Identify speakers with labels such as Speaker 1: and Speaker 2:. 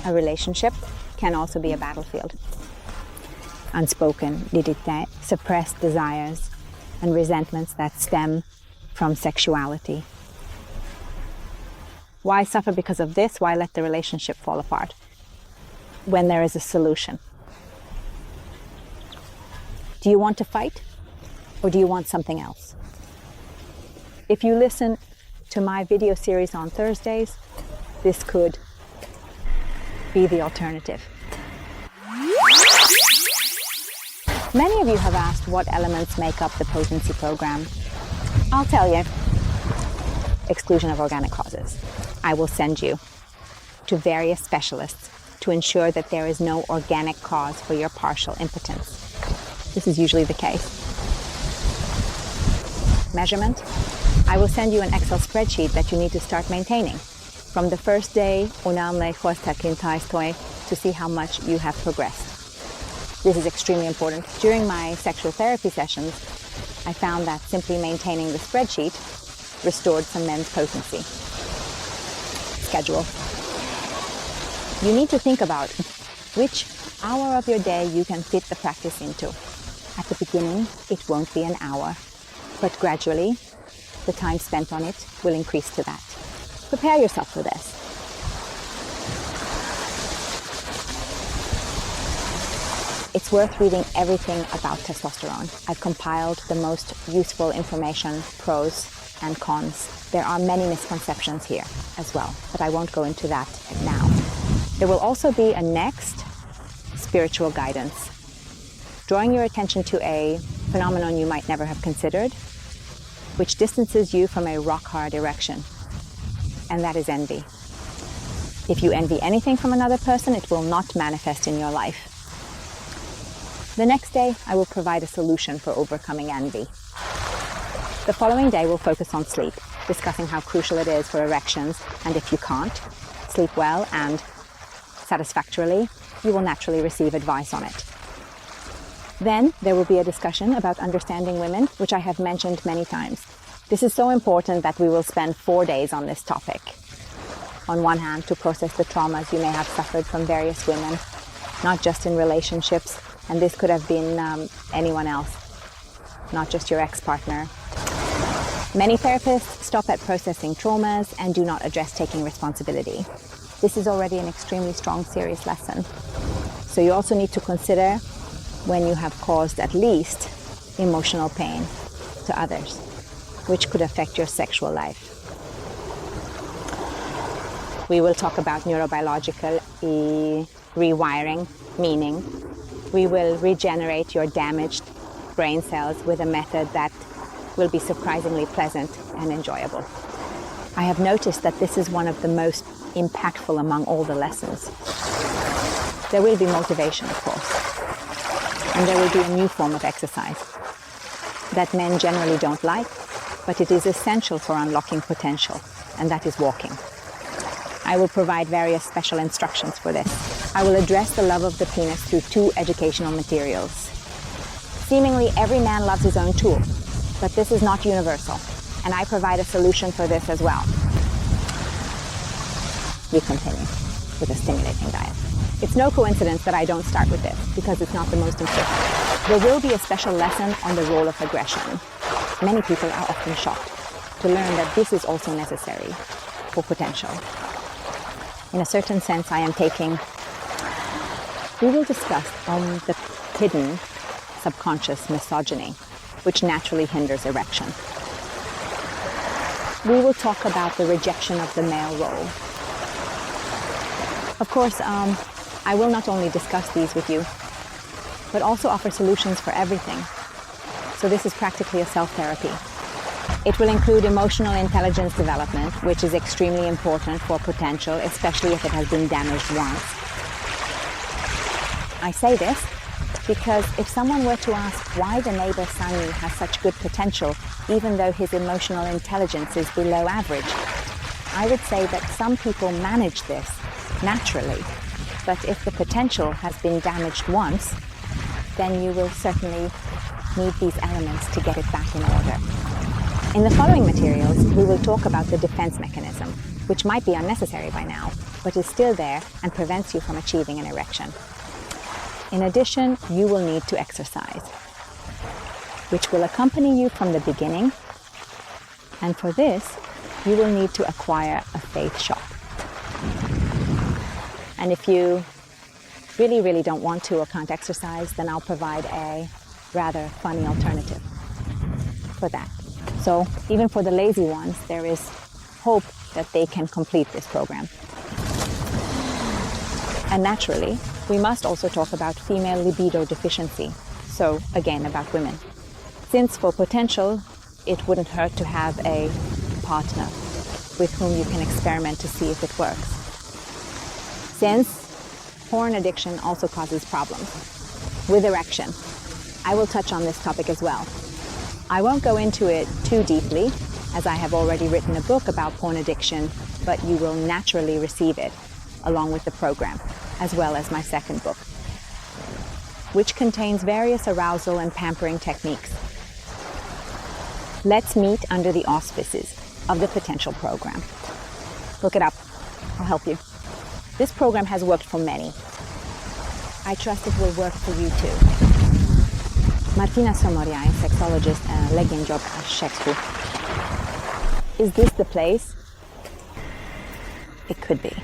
Speaker 1: A relationship can also be a battlefield. Unspoken nidite, suppressed desires, and resentments that stem from sexuality. Why suffer because of this? Why let the relationship fall apart when there is a solution? Do you want to fight, or do you want something else? If you listen to my video series on Thursdays, this could be the alternative. Many of you have asked what elements make up the potency program. I'll tell you. Exclusion of organic causes. I will send you to various specialists to ensure that there is no organic cause for your partial impotence. This is usually the case. Measurement. I will send you an Excel spreadsheet that you need to start maintaining from the first day to see how much you have progressed. This is extremely important. During my sexual therapy sessions, I found that simply maintaining the spreadsheet restored some men's potency. Schedule. You need to think about which hour of your day you can fit the practice into. At the beginning, it won't be an hour, but gradually, the time spent on it will increase to that. Prepare yourself for this. It's worth reading everything about testosterone. I've compiled the most useful information, pros and cons. There are many misconceptions here as well, but I won't go into that now. There will also be a next spiritual guidance, drawing your attention to a phenomenon you might never have considered, which distances you from a rock-hard erection, and that is envy. If you envy anything from another person, it will not manifest in your life. The next day, I will provide a solution for overcoming envy. The following day, we'll focus on sleep, discussing how crucial it is for erections, and if you can't sleep well and satisfactorily, you will naturally receive advice on it. Then there will be a discussion about understanding women, which I have mentioned many times. This is so important that we will spend 4 days on this topic. On one hand, to process the traumas you may have suffered from various women, not just in relationships, and this could have been anyone else, not just your ex-partner. Many therapists stop at processing traumas and do not address taking responsibility. This is already an extremely strong, serious lesson. So you also need to consider when you have caused at least emotional pain to others, which could affect your sexual life. We will talk about neurobiological rewiring, meaning we will regenerate your damaged brain cells with a method that will be surprisingly pleasant and enjoyable. I have noticed that this is one of the most impactful among all the lessons. There will be motivation, of course, and there will be a new form of exercise that men generally don't like, but it is essential for unlocking potential, and that is walking. I will provide various special instructions for this. I will address the love of the penis through 2 educational materials. Seemingly every man loves his own tool, but this is not universal, and I provide a solution for this as well. We continue with a stimulating diet. It's no coincidence that I don't start with this, because it's not the most important. There will be a special lesson on the role of aggression. Many people are often shocked to learn that this is also necessary for potential. In a certain sense, we will discuss the hidden subconscious misogyny, which naturally hinders erection. We will talk about the rejection of the male role. Of course, I will not only discuss these with you, but also offer solutions for everything. So this is practically a self-therapy. It will include emotional intelligence development, which is extremely important for potential, especially if it has been damaged once. I say this because if someone were to ask why the neighbor Sani has such good potential, even though his emotional intelligence is below average, I would say that some people manage this naturally. But if the potential has been damaged once, then you will certainly need these elements to get it back in order. In the following materials, we will talk about the defense mechanism, which might be unnecessary by now, but is still there and prevents you from achieving an erection. In addition, you will need to exercise, which will accompany you from the beginning. And for this, you will need to acquire a faith shop. And if you really don't want to or can't exercise, then I'll provide a rather funny alternative for that. So even for the lazy ones, there is hope that they can complete this program. And naturally, we must also talk about female libido deficiency. So again, about women. Since for potential, it wouldn't hurt to have a partner with whom you can experiment to see if it works. Since porn addiction also causes problems with erection, I will touch on this topic as well. I won't go into it too deeply, as I have already written a book about porn addiction, but you will naturally receive it along with the program, as well as my second book, which contains various arousal and pampering techniques. Let's meet under the auspices of the Potential Program. Look it up. I'll help you. This program has worked for many. I trust it will work for you too. Martina Somoria, a sexologist and a legging job at Shexu. Is this the place? It could be.